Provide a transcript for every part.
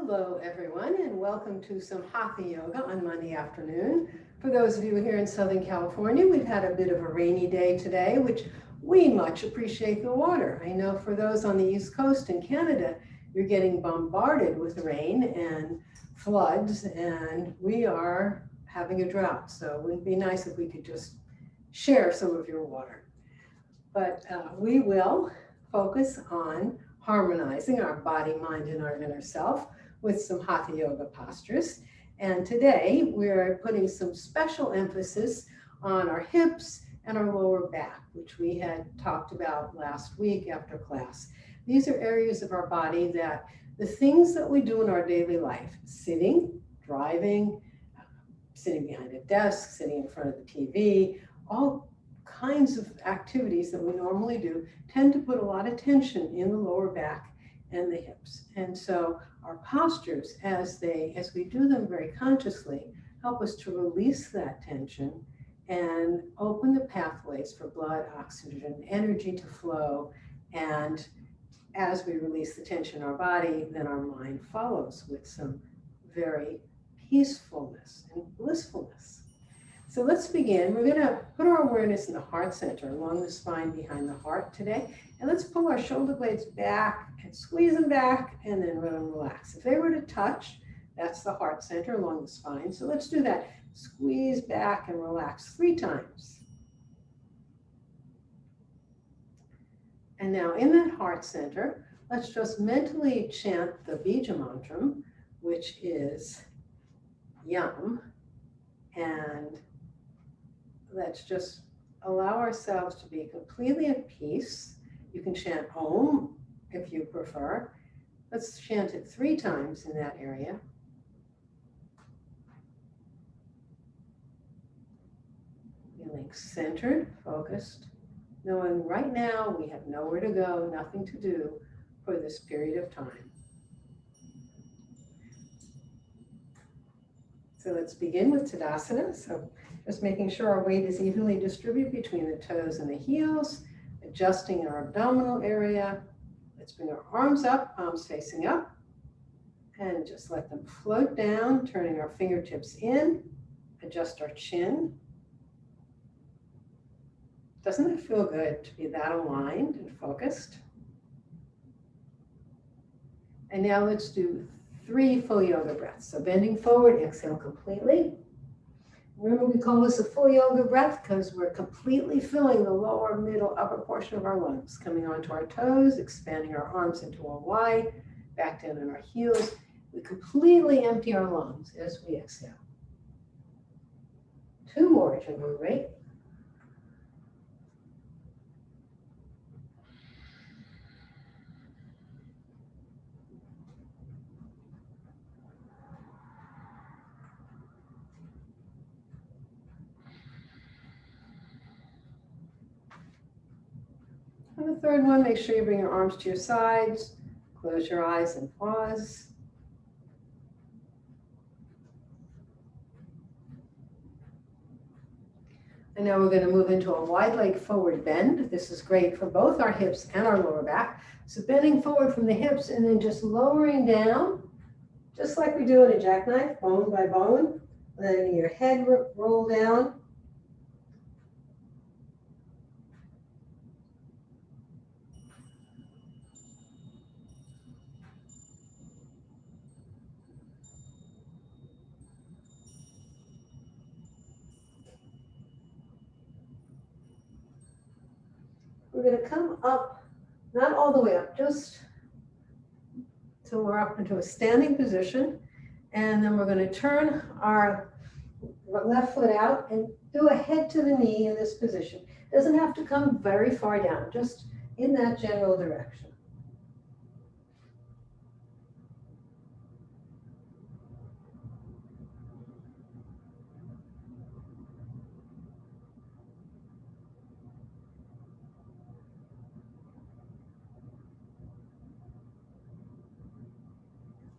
Hello everyone, and welcome to some Hatha Yoga on Monday afternoon. For those of you here in Southern California, we've had a bit of a rainy day today, which we much appreciate the water. I know for those on the East Coast in Canada, you're getting bombarded with rain and floods, and we are having a drought. So it would be nice if we could just share some of your water. But we will focus on harmonizing our body, mind, and our inner self with some Hatha Yoga postures. And today we're putting some special emphasis on our hips and our lower back, which we had talked about last week after class. These are areas of our body that the things that we do in our daily life, sitting, driving, sitting behind a desk, sitting in front of the TV, all kinds of activities that we normally do tend to put a lot of tension in the lower back and the hips. And so our postures, as we do them very consciously, help us to release that tension and open the pathways for blood, oxygen, energy to flow. And as we release the tension in our body, then our mind follows with some very peacefulness and blissfulness. So let's begin. We're going to put our awareness in the heart center along the spine behind the heart today. And let's pull our shoulder blades back and squeeze them back and then let them relax. If they were to touch, that's the heart center along the spine. So let's do that. Squeeze back and relax 3 times. And now in that heart center, let's just mentally chant the Bija mantra, which is Yam. And let's just allow ourselves to be completely at peace. You can chant Om if you prefer. Let's chant it 3 times in that area. Feeling centered, focused, knowing right now we have nowhere to go, nothing to do for this period of time. So let's begin with Tadasana. So just making sure our weight is evenly distributed between the toes and the heels, adjusting our abdominal area. Let's bring our arms up, palms facing up, and just let them float down, turning our fingertips in, adjust our chin. Doesn't it feel good to be that aligned and focused? And now let's do 3 full yoga breaths. So bending forward, exhale completely. Remember, we call this a full yoga breath because we're completely filling the lower, middle, upper portion of our lungs, coming onto our toes, expanding our arms into a Y, back down on our heels. We completely empty our lungs as we exhale. 2 more to move, right? And the 3rd one, make sure you bring your arms to your sides, close your eyes and pause. And now we're going to move into a wide leg forward bend. This is great for both our hips and our lower back. So bending forward from the hips and then just lowering down, just like we do in a jackknife, bone by bone, letting your head roll down. We're going to come up, not all the way up, just till we're up into a standing position. And then we're going to turn our left foot out and do a head to the knee in this position. It doesn't have to come very far down, just in that general direction.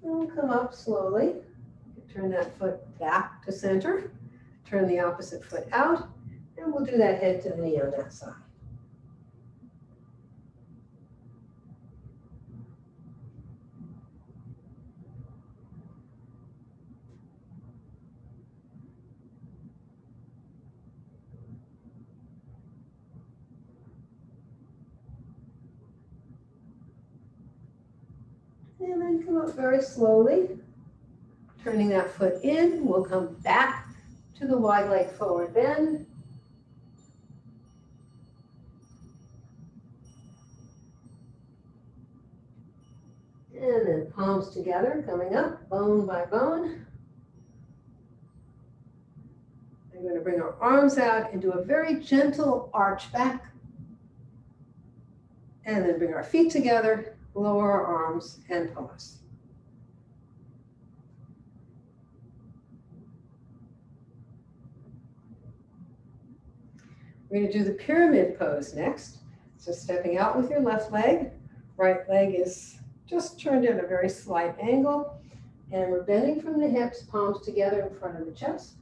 We'll come up slowly. Turn that foot back to center. Turn the opposite foot out. And we'll do that head to the knee on that side. And then come up very slowly, turning that foot in. We'll come back to the wide leg forward bend. And then palms together, coming up, bone by bone. We're going to bring our arms out into a very gentle arch back. And then bring our feet together, lower our arms, and pause. We're going to do the pyramid pose next. So stepping out with your left leg, right leg is just turned at a very slight angle, and we're bending from the hips, palms together in front of the chest.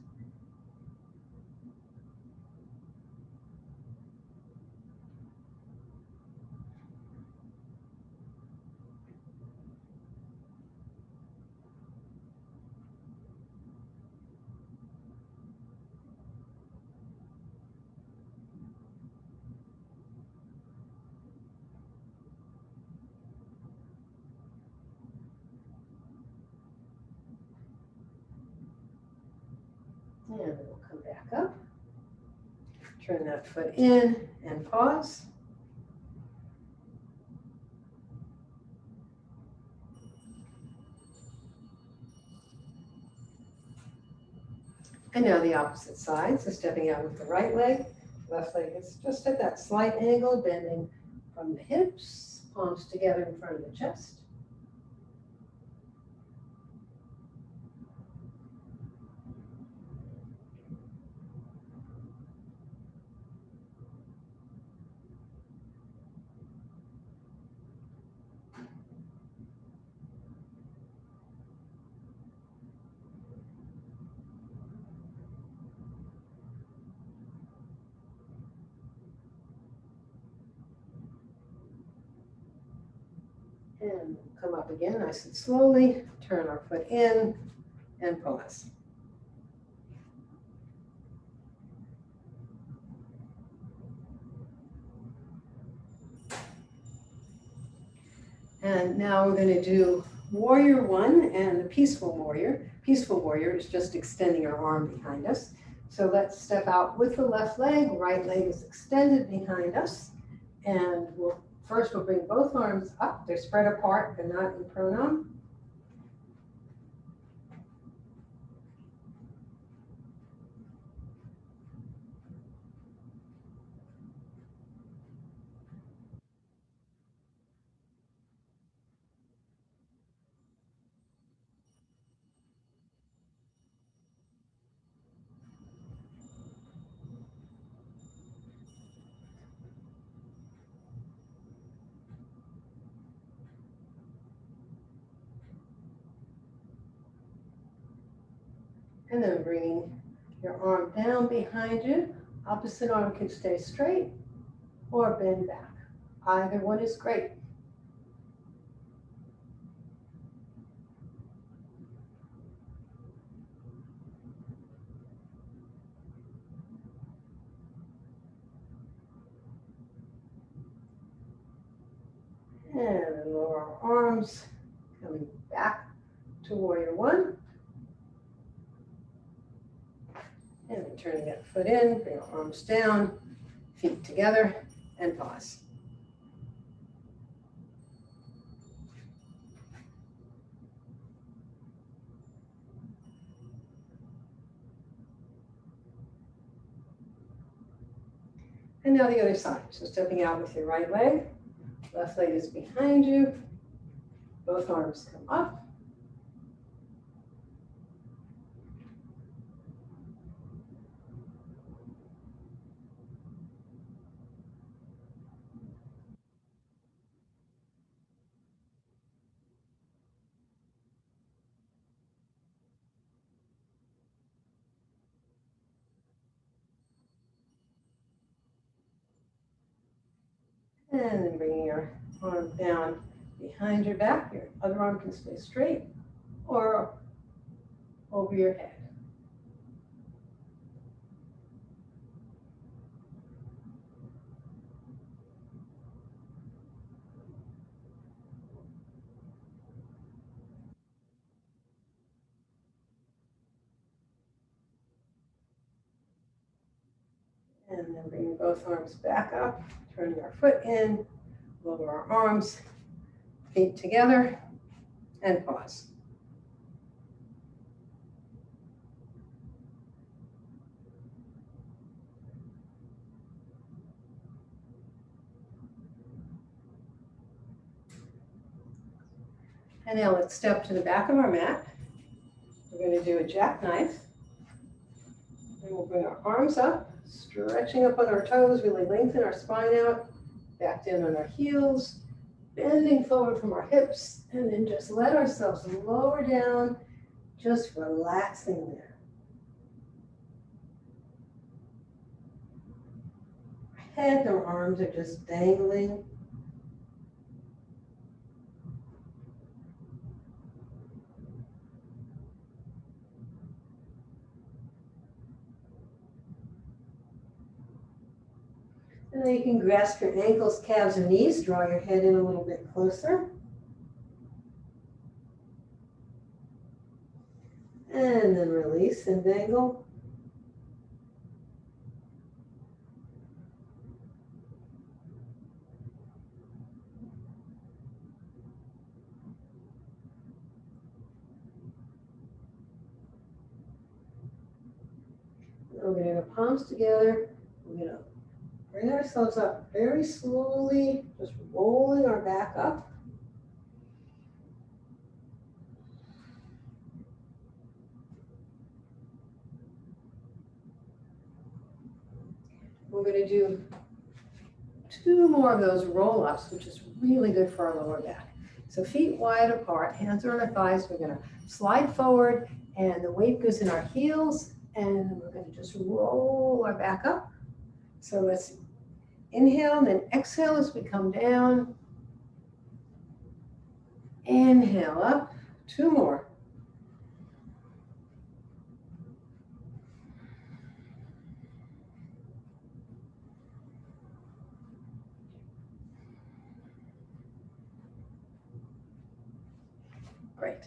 And then we'll come back up. Turn that foot in and pause. And now the opposite side. So stepping out with the right leg, left leg is just at that slight angle, bending from the hips, palms together in front of the chest. And come up again nice and slowly, turn our foot in and pause. And now we're going to do warrior one and the peaceful warrior. Peaceful warrior is just extending our arm behind us. So let's step out with the left leg, right leg is extended behind us. And we'll bring both arms up. They're spread apart, they're not in pranam. And then bringing your arm down behind you. Opposite arm can stay straight or bend back. Either one is great. And then lower our arms, coming back to warrior one. And then turning that foot in, bring our arms down, feet together, and pause. And now the other side. So stepping out with your right leg, left leg is behind you, both arms come up. And then bringing your arm down behind your back. Your other arm can stay straight or over your head. And then bringing both arms back up, turning our foot in, lower our arms, feet together, and pause. And now let's step to the back of our mat. We're going to do a jackknife. And we'll bring our arms up, stretching up on our toes, really lengthen our spine out, back down on our heels, bending forward from our hips, and then just let ourselves lower down, just relaxing there. Our head and our arms are just dangling. And then you can grasp your ankles, calves, and knees. Draw your head in a little bit closer. And then release and dangle. We're going to get our palms together. We're going to bring ourselves up very slowly, just rolling our back up. We're going to do 2 more of those roll-ups, which is really good for our lower back. So feet wide apart, hands are on our thighs. We're going to slide forward, and the weight goes in our heels, and we're going to just roll our back up. So let's inhale and then exhale as we come down. Inhale up, 2 more. Great.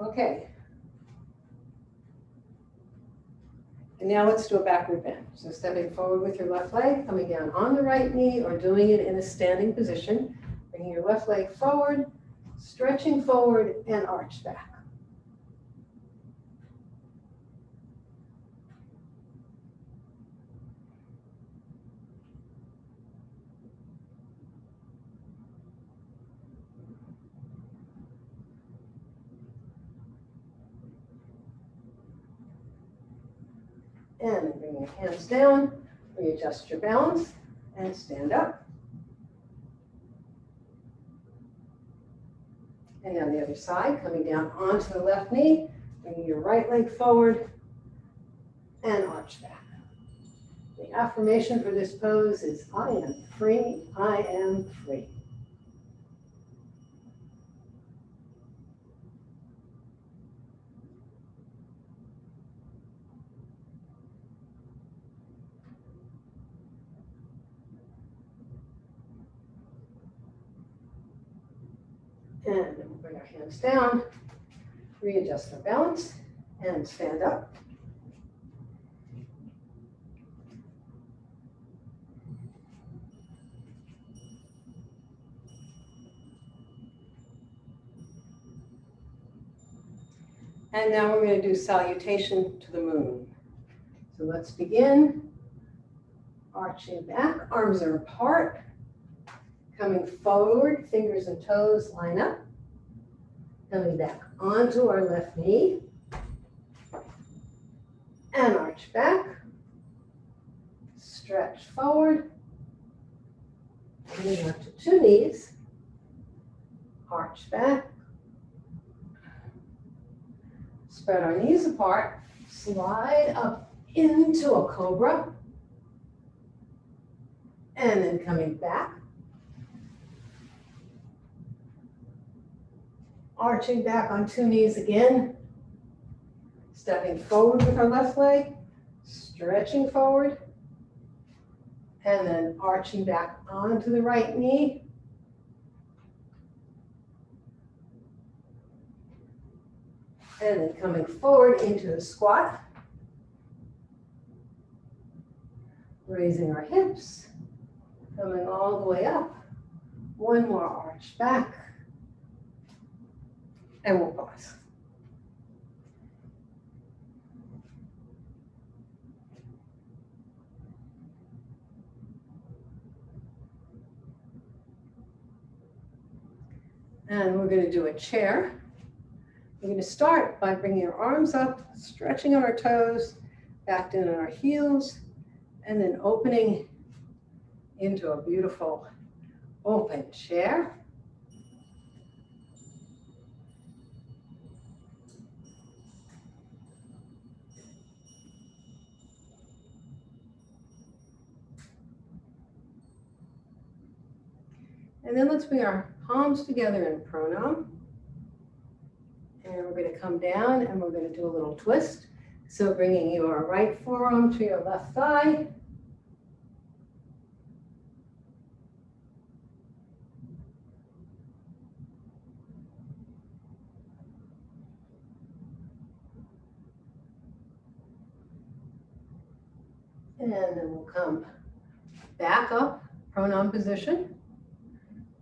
Okay. And now let's do a backward bend. So stepping forward with your left leg, coming down on the right knee, or doing it in a standing position. Bringing your left leg forward, stretching forward, and arch back. And bring your hands down, readjust your balance, and stand up. And on the other side, coming down onto the left knee, bringing your right leg forward, and arch back. The affirmation for this pose is, I am free, I am free. And then we'll bring our hands down, readjust our balance, and stand up. And now we're going to do salutation to the moon. So let's begin. Arching back, arms are apart. Coming forward, fingers and toes line up. Coming back onto our left knee. And arch back. Stretch forward. Coming up to 2 knees. Arch back. Spread our knees apart. Slide up into a cobra. And then coming back. Arching back on 2 knees again. Stepping forward with our left leg. Stretching forward. And then arching back onto the right knee. And then coming forward into a squat. Raising our hips, coming all the way up. One more arch back. And we'll pause. And we're going to do a chair. We're going to start by bringing our arms up, stretching on our toes, back down on our heels, and then opening into a beautiful open chair. And then let's bring our palms together in pranam. And we're going to come down and we're going to do a little twist. So bringing your right forearm to your left thigh. And then we'll come back up, pranam position,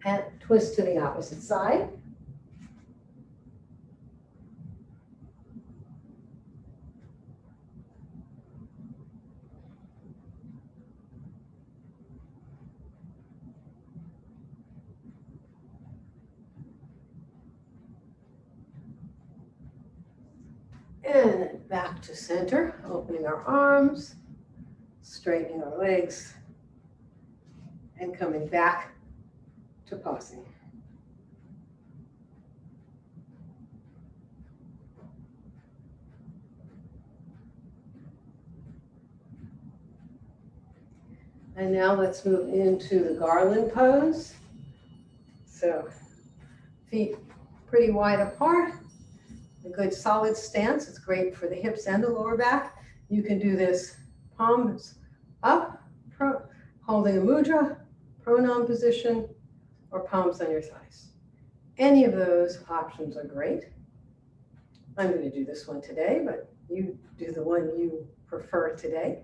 and twist to the opposite side. And then back to center, opening our arms, straightening our legs, and coming back to pausing. And now let's move into the garland pose. So feet pretty wide apart. A good solid stance. It's great for the hips and the lower back. You can do this palms up, holding a mudra, pranam position, or palms on your thighs. Any of those options are great. I'm going to do this one today, but you do the one you prefer today.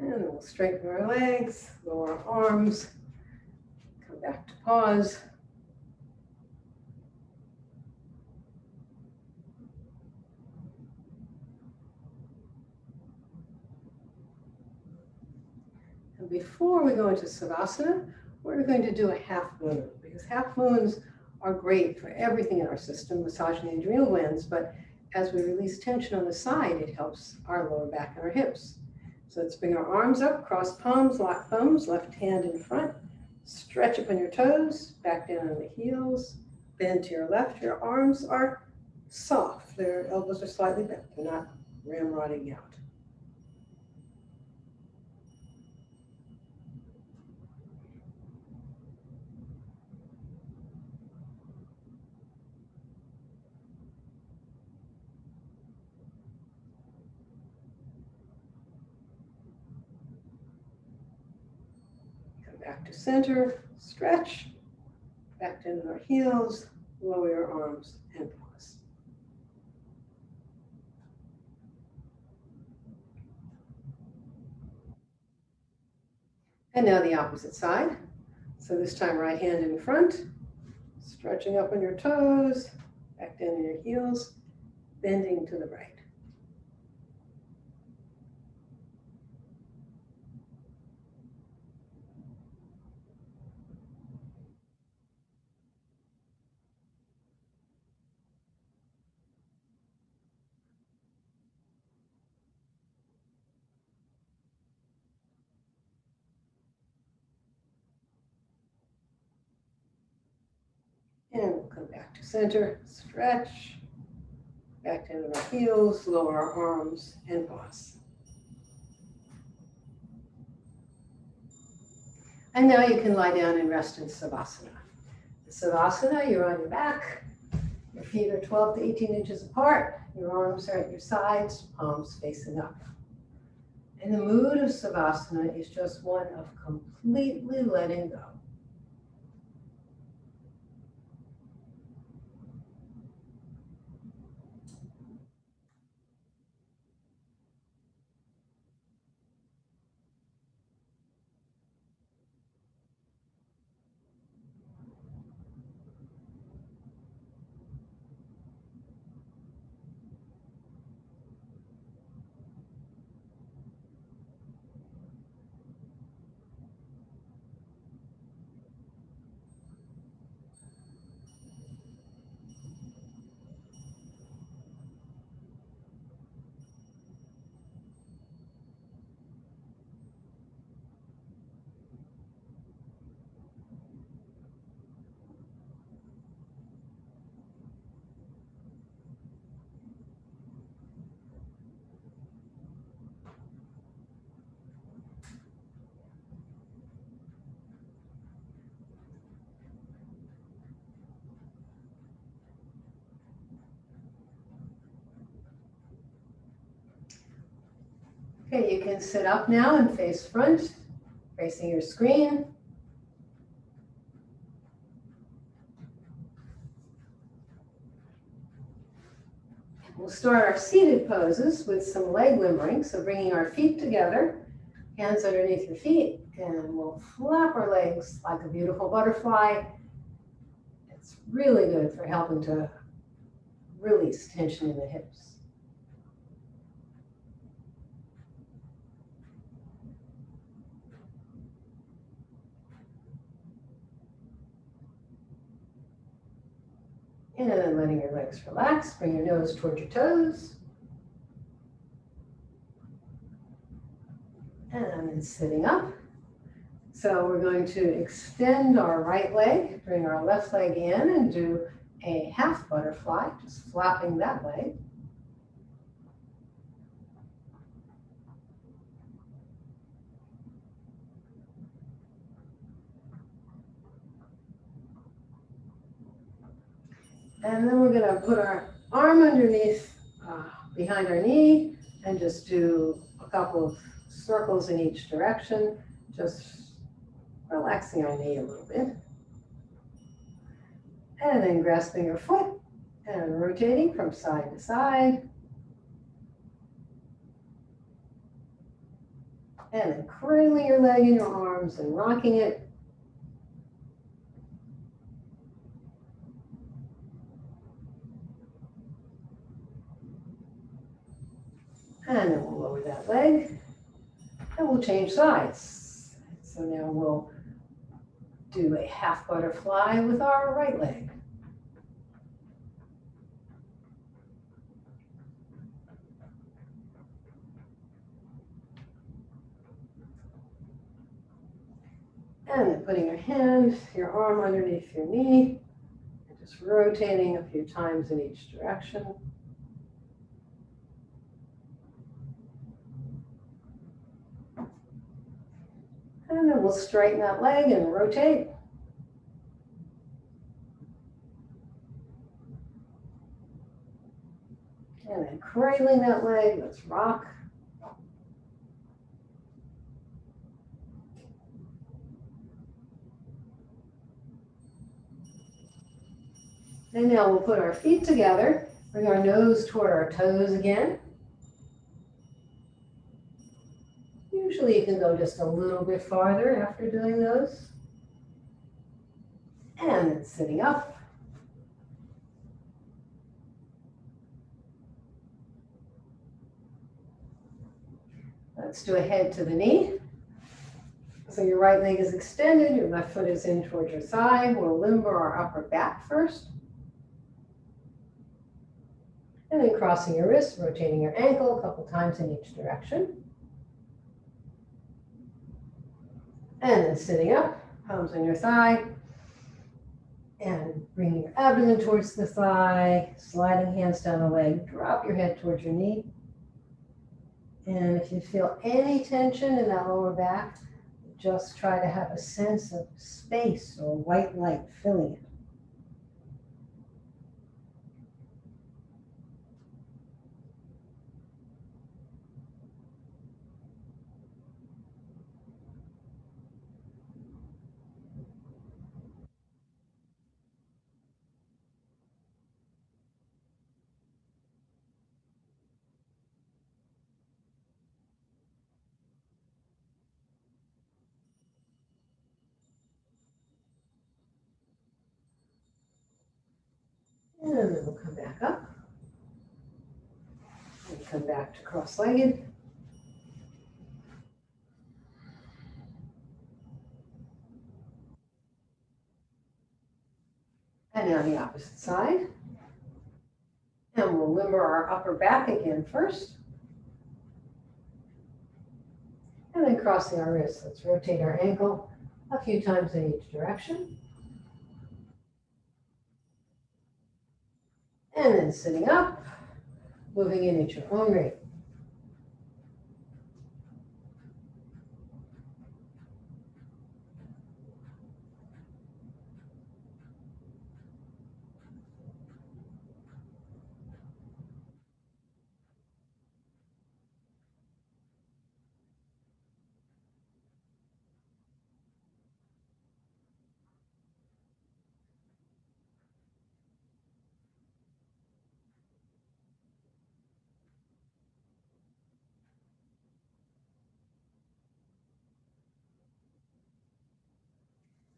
And then we'll straighten our legs, lower our arms, come back to pause. And before we go into Savasana, we're going to do a half moon, because half moons are great for everything in our system, massaging the adrenal glands, but as we release tension on the side, it helps our lower back and our hips. So let's bring our arms up, cross palms, lock thumbs, left hand in front, stretch up on your toes, back down on the heels, bend to your left. Your arms are soft. Their elbows are slightly bent. They're not ramrodding out. Back to center, stretch, back down on our heels, lower your arms, and pause. And now the opposite side. So this time right hand in front, stretching up on your toes, back down on your heels, bending to the right. And we'll come back to center, stretch, back down on our heels, lower our arms, and pause. And now you can lie down and rest in Savasana. In Savasana, you're on your back. Your feet are 12 to 18 inches apart. Your arms are at your sides, palms facing up. And the mood of Savasana is just one of completely letting go. Okay, you can sit up now and face front, facing your screen. We'll start our seated poses with some leg limbering. So bringing our feet together, hands underneath your feet, and we'll flap our legs like a beautiful butterfly. It's really good for helping to release tension in the hips. And then letting your legs relax, bring your nose towards your toes. And then sitting up. So we're going to extend our right leg, bring our left leg in and do a half butterfly, just flapping that leg. And then we're going to put our arm underneath, behind our knee, and just do a couple of circles in each direction, just relaxing our knee a little bit. And then grasping your foot and rotating from side to side. And then cradling your leg in your arms and rocking it. And then we'll lower that leg and we'll change sides. So now we'll do a half butterfly with our right leg. And then putting your hand, your arm underneath your knee, and just rotating a few times in each direction. And then we'll straighten that leg and rotate. And then cradling that leg, let's rock. And now we'll put our feet together, bring our nose toward our toes again. Usually you can go just a little bit farther after doing those. And then sitting up. Let's do a head to the knee. So your right leg is extended, your left foot is in towards your thigh. We'll limber our upper back first. And then crossing your wrist, rotating your ankle a couple times in each direction. And then sitting up, palms on your thigh. And bringing your abdomen towards the thigh, sliding hands down the leg, drop your head towards your knee. And if you feel any tension in that lower back, just try to have a sense of space or white light filling it. And then we'll come back up. And come back to cross-legged. And now the opposite side. And we'll limber our upper back again first. And then crossing our wrists. Let's rotate our ankle a few times in each direction. And then sitting up, moving in at your own rate.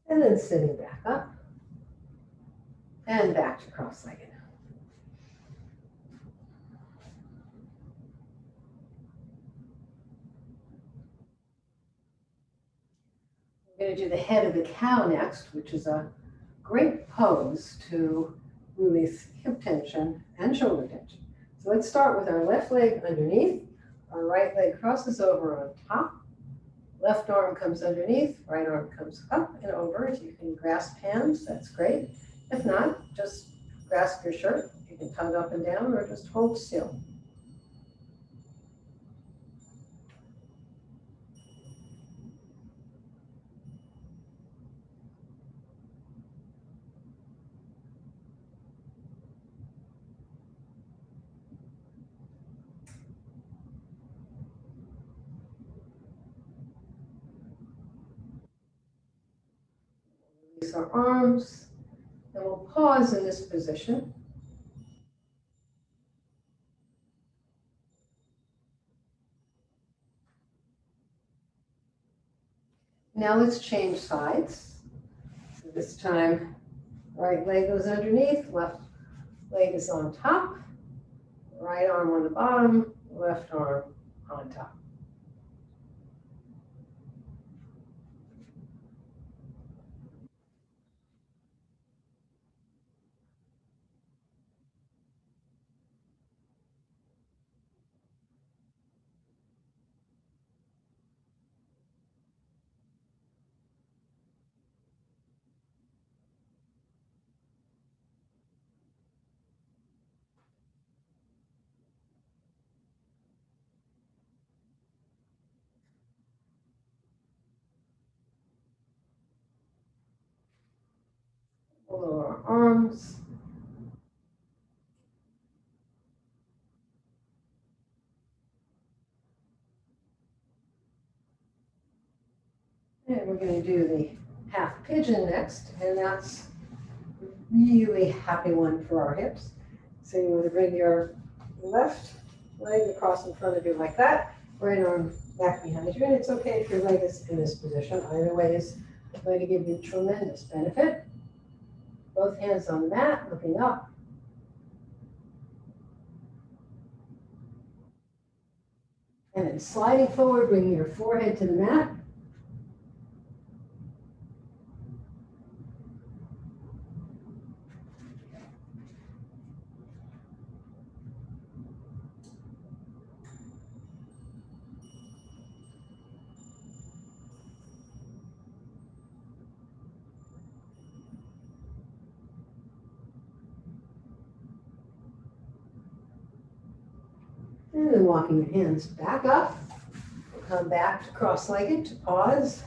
And then sitting back up and back to cross-legged. We're going to do the head of the cow next, which is a great pose to release hip tension and shoulder tension. So let's start with our left leg underneath. Our right leg crosses over on top. Left arm comes underneath, right arm comes up and over. If you can grasp hands, that's great. If not, just grasp your shirt. You can tug up and down or just hold still. Release our arms, and we'll pause in this position. Now let's change sides. So this time, right leg goes underneath, left leg is on top, right arm on the bottom, left arm on top. Lower our arms. And we're going to do the half pigeon next, and that's a really happy one for our hips. So you want to bring your left leg across in front of you like that, right arm back behind you, and it's okay if your leg is in this position. Either way is going to give you tremendous benefit. Both hands on the mat, looking up. And then sliding forward, bringing your forehead to the mat. And then walking your hands back up. Come back to cross-legged to pause.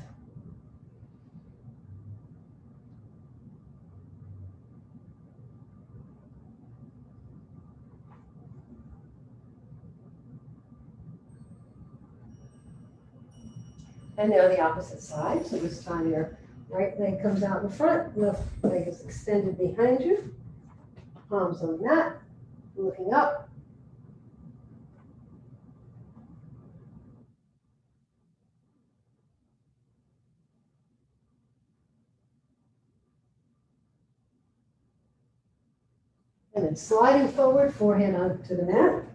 And now the opposite side. So this time your right leg comes out in front, left leg is extended behind you, palms on the mat, looking up. And then sliding forward, forehead onto the mat.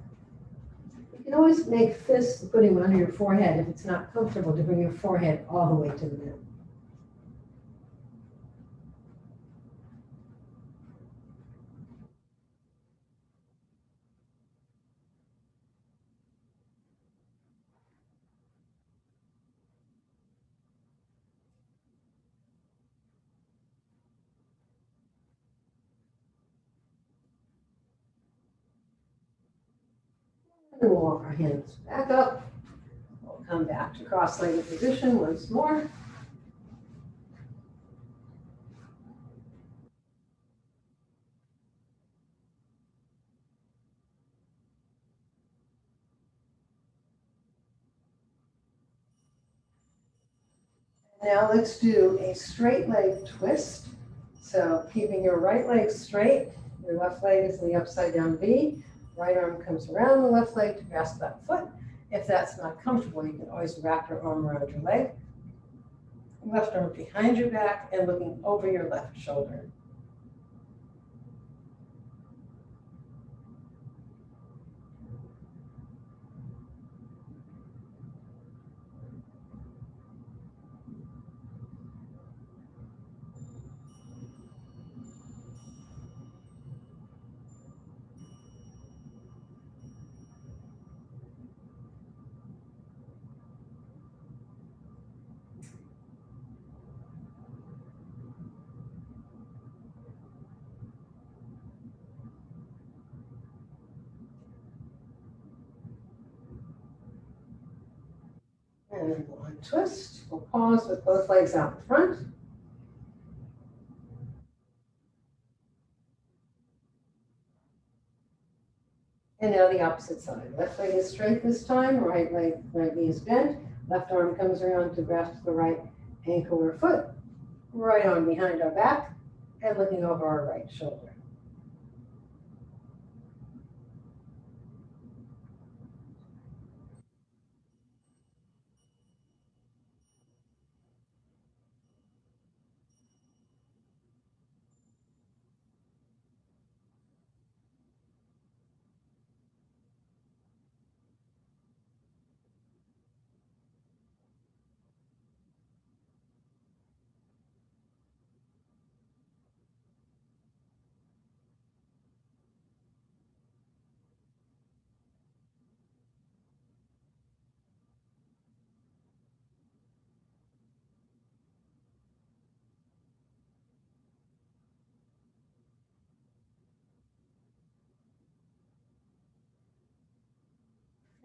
You can always make fists, putting them under your forehead if it's not comfortable to bring your forehead all the way to the mat. And we'll walk our hands back up. We'll come back to cross-legged position once more. Now let's do a straight leg twist. So keeping your right leg straight, your left leg is in the upside down V. Right arm comes around the left leg to grasp that foot. If that's not comfortable, you can always wrap your arm around your leg. Left arm behind your back and looking over your left shoulder. And then we'll untwist. We'll pause with both legs out in front. And now the opposite side. Left leg is straight this time, right knee is bent. Left arm comes around to grasp the right ankle or foot. Right arm behind our back and looking over our right shoulder.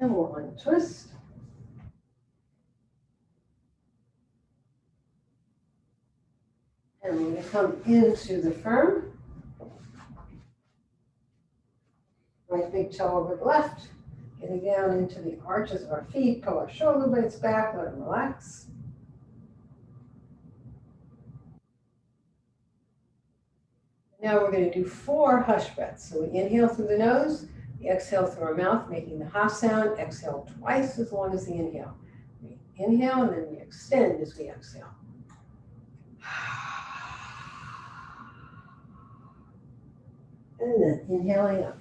And we'll untwist. And we're going to come into the firm. Right big toe over the left. Getting down into the arches of our feet. Pull our shoulder blades back. Let them relax. Now we're going to do 4 hush breaths. So we inhale through the nose. We exhale through our mouth, making the ha sound. Exhale twice as long as the inhale. We inhale and then we extend as we exhale. And then inhaling up.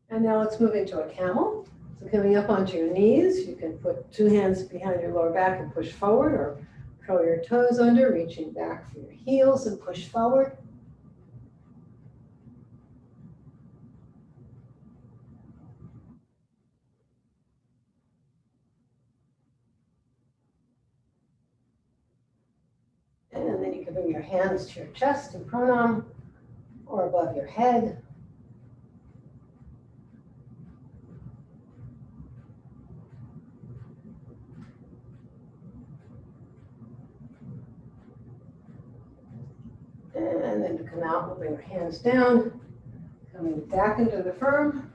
And now let's move into a camel. So coming up onto your knees, you can put 2 hands behind your lower back and push forward, or curl your toes under, reaching back for your heels and push forward. can bring your hands to your chest in pranam or above your head. And then to come out, we'll bring our hands down, coming back into the firm.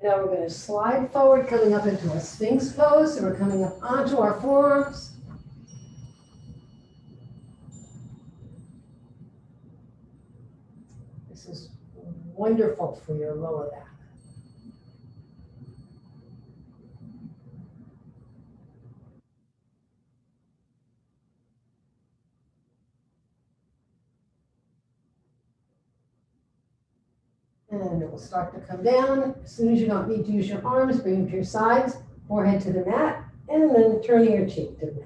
Now we're going to slide forward, coming up into a Sphinx pose. So we're coming up onto our forearms. This is wonderful for your lower back. And it will start to come down. As soon as you don't need to use your arms, bring them to your sides, forehead to the mat, and then turning your cheek to the mat.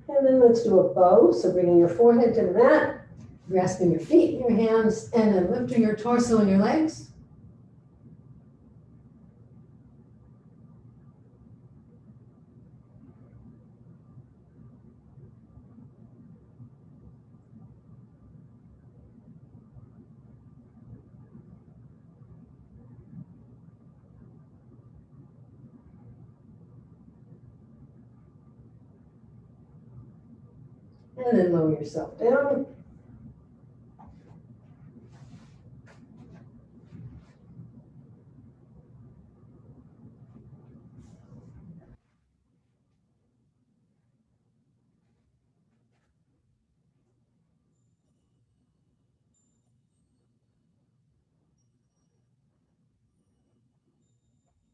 And then let's do a bow. So bringing your forehead to the mat, grasping your feet in your hands, and then lifting your torso and your legs. And then lower yourself down.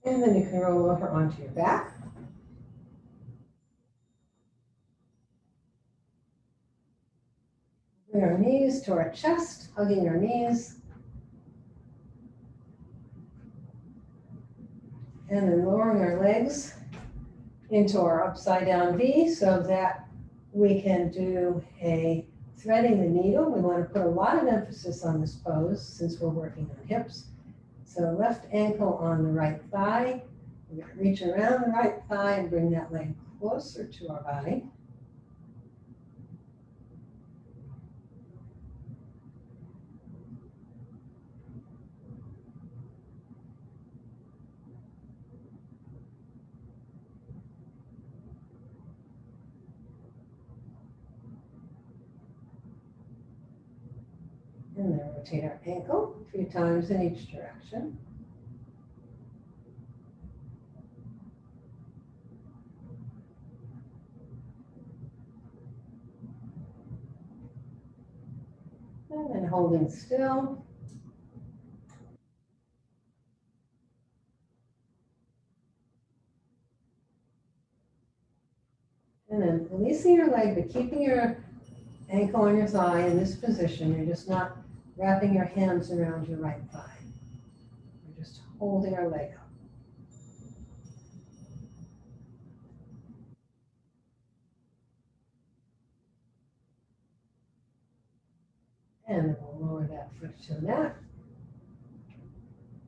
And then you can roll over onto your back. Bring our knees to our chest, hugging our knees. And then lowering our legs into our upside down V so that we can do a threading the needle. We want to put a lot of emphasis on this pose since we're working on hips. So left ankle on the right thigh. We're going to reach around the right thigh and bring that leg closer to our body. And then rotate our ankle 3 times in each direction. And then holding still. And then releasing your leg, but keeping your ankle on your thigh in this position. You're just not wrapping your hands around your right thigh. We're just holding our leg up. And then we'll lower that foot to the mat.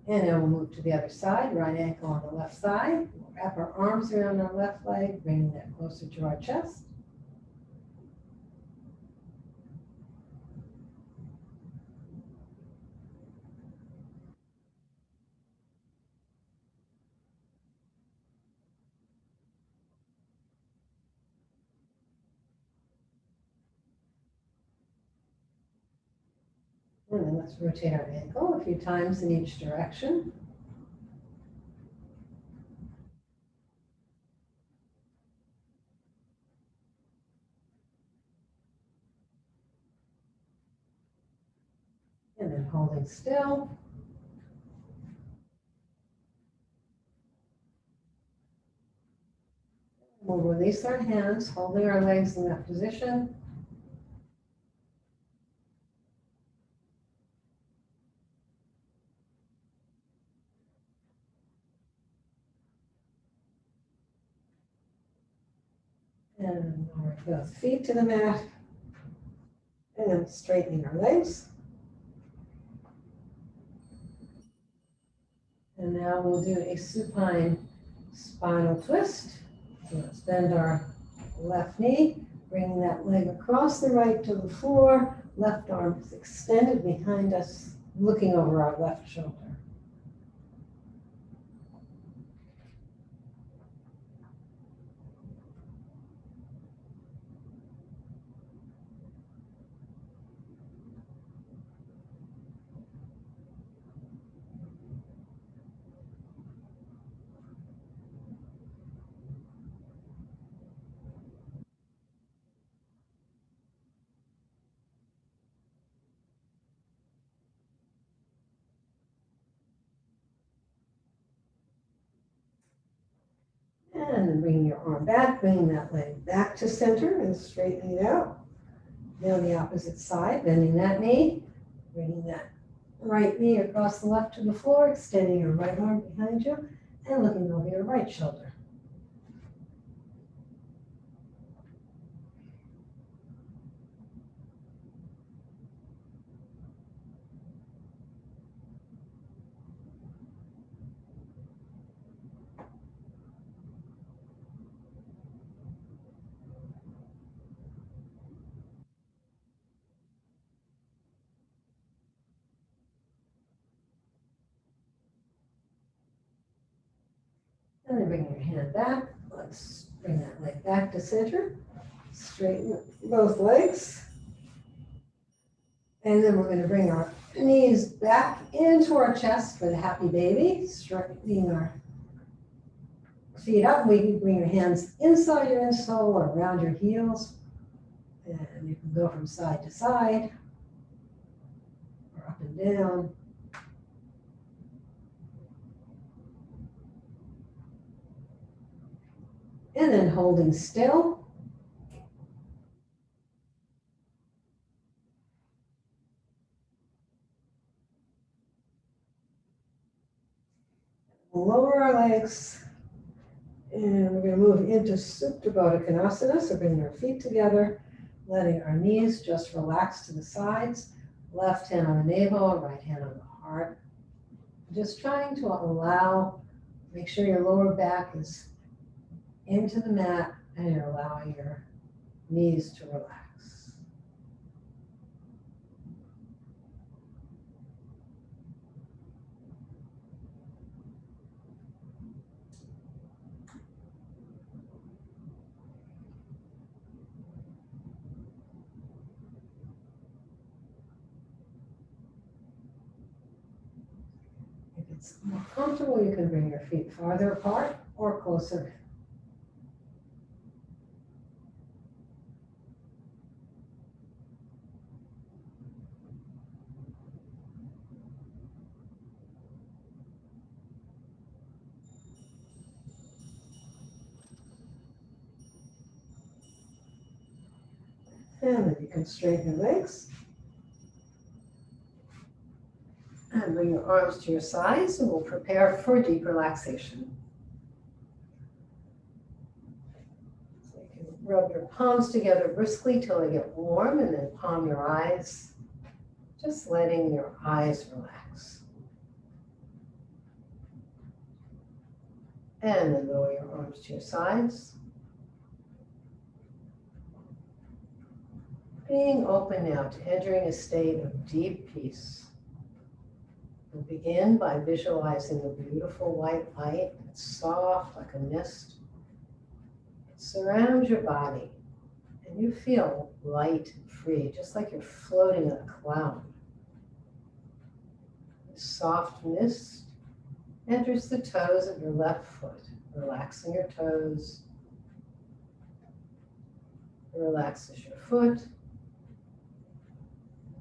And then we'll move to the other side, right ankle on the left thigh. We'll wrap our arms around our left leg, bringing that closer to our chest. And then let's rotate our ankle a few times in each direction. And then holding still. We'll release our hands, holding our legs in that position. And both feet to the mat. And then straightening our legs. And now we'll do a supine spinal twist. So let's bend our left knee, bringing that leg across the right to the floor. Left arm is extended behind us, looking over our left shoulder. And then bringing your arm back, bringing that leg back to center and straightening it out. Now the opposite side, bending that knee, bringing that right knee across the left to the floor, extending your right arm behind you, and looking over your right shoulder. And then bring your hand back. Let's bring that leg back to center. Straighten both legs. And then we're going to bring our knees back into our chest for the happy baby. Straightening our feet up. We can bring your hands inside your insole or around your heels. And you can go from side to side or up and down. And then holding still. Lower our legs. And we're going to move into Supta Baddha Konasana. So bring our feet together, letting our knees just relax to the sides. Left hand on the navel, right hand on the heart. Just trying to allow, make sure your lower back is into the mat and you're allowing your knees to relax. If it's more comfortable, you can bring your feet farther apart or closer. And then you can straighten your legs. And bring your arms to your sides and we'll prepare for deep relaxation. So you can rub your palms together briskly till they get warm and then palm your eyes, just letting your eyes relax. And then lower your arms to your sides. Being open now to entering a state of deep peace. We'll begin by visualizing a beautiful white light that's soft like a mist. It surrounds your body and you feel light and free, just like you're floating on a cloud. The soft mist enters the toes of your left foot, relaxing your toes. It relaxes your foot.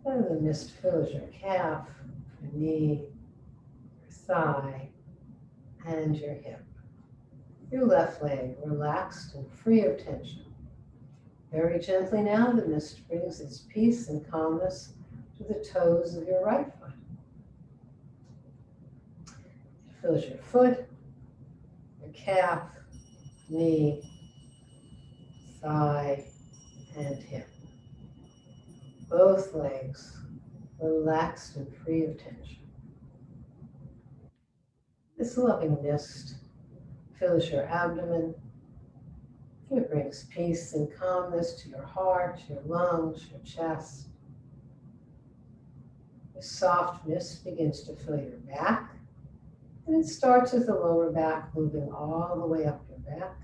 And the mist fills your calf, your knee, your thigh, and your hip. Your left leg relaxed and free of tension. Very gently now, the mist brings its peace and calmness to the toes of your right foot. It fills your foot, your calf, knee, thigh, and hip. Both legs relaxed and free of tension. This loving mist fills your abdomen. It brings peace and calmness to your heart, your lungs, your chest. The soft mist begins to fill your back, and it starts with the lower back, moving all the way up your back.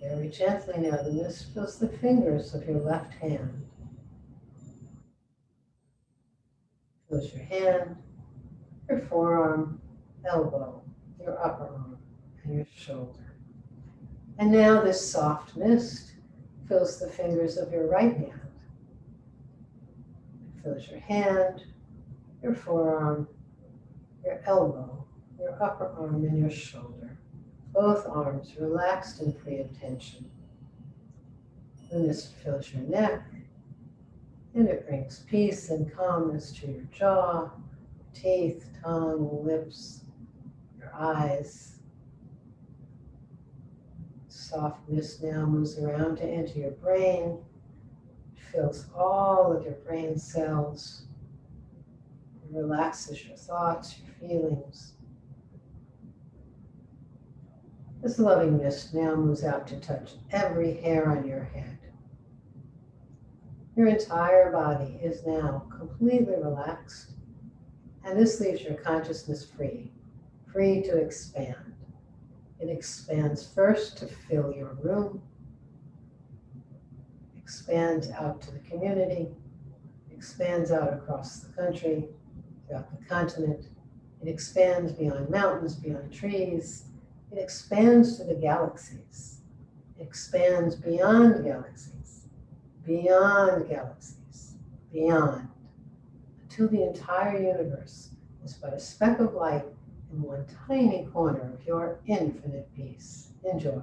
Very gently now, the mist fills the fingers of your left hand. Fills your hand, your forearm, elbow, your upper arm, and your shoulder. And now this soft mist fills the fingers of your right hand. It fills your hand, your forearm, your elbow, your upper arm, and your shoulder. Both arms relaxed and free of tension. The mist fills your neck, and it brings peace and calmness to your jaw, teeth, tongue, lips, your eyes. Soft mist now moves around to enter your brain. It fills all of your brain cells. It relaxes your thoughts, your feelings. This loving mist now moves out to touch every hair on your head. Your entire body is now completely relaxed, and this leaves your consciousness free, free to expand. It expands first to fill your room, expands out to the community, expands out across the country, throughout the continent. It expands beyond mountains, beyond trees. It expands to the galaxies. It expands beyond galaxies, beyond galaxies, beyond, until the entire universe is but a speck of light in one tiny corner of your infinite peace. Enjoy.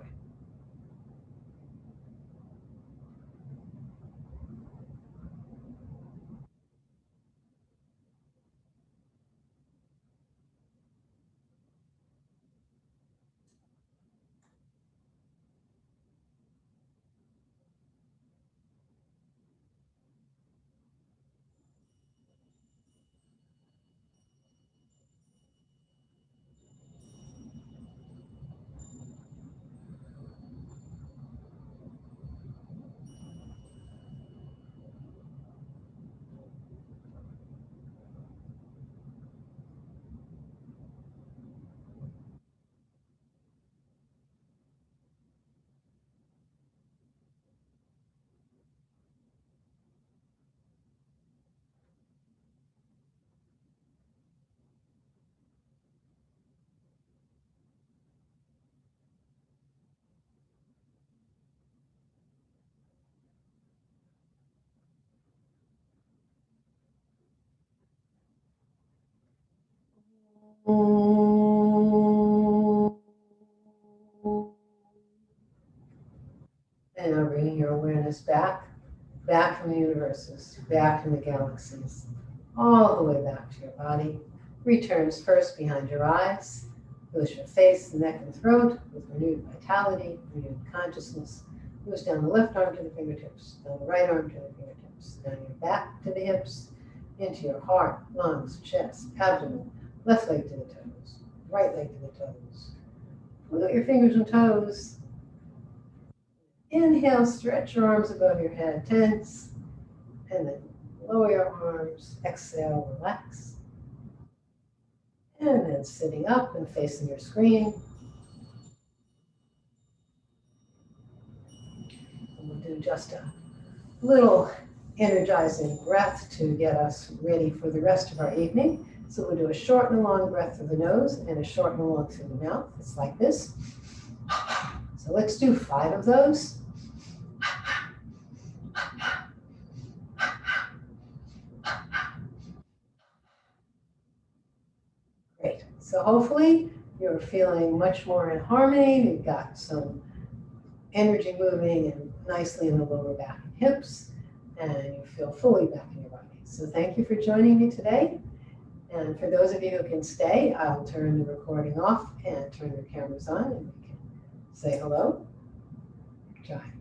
And now bringing your awareness back from the universes, back from the galaxies, all the way back to your body. Returns first behind your eyes, fills your face, neck, and throat with renewed vitality, renewed consciousness. Moves down the left arm to the fingertips, down the right arm to the fingertips, down your back to the hips, into your heart, lungs, chest, abdomen, left leg to the toes, right leg to the toes. Look at your fingers and toes. Inhale, stretch your arms above your head, tense, and then lower your arms, exhale, relax. And then sitting up and facing your screen. And we'll do just a little energizing breath to get us ready for the rest of our evening. So we'll do a short and a long breath through the nose and a short and a long through the mouth. It's like this. So let's do 5 of those. Great. So hopefully you're feeling much more in harmony. You've got some energy moving and nicely in the lower back and hips, and you feel fully back in your body. So thank you for joining me today. And for those of you who can stay, I'll turn the recording off and turn your cameras on, and we can Say hello. Jai.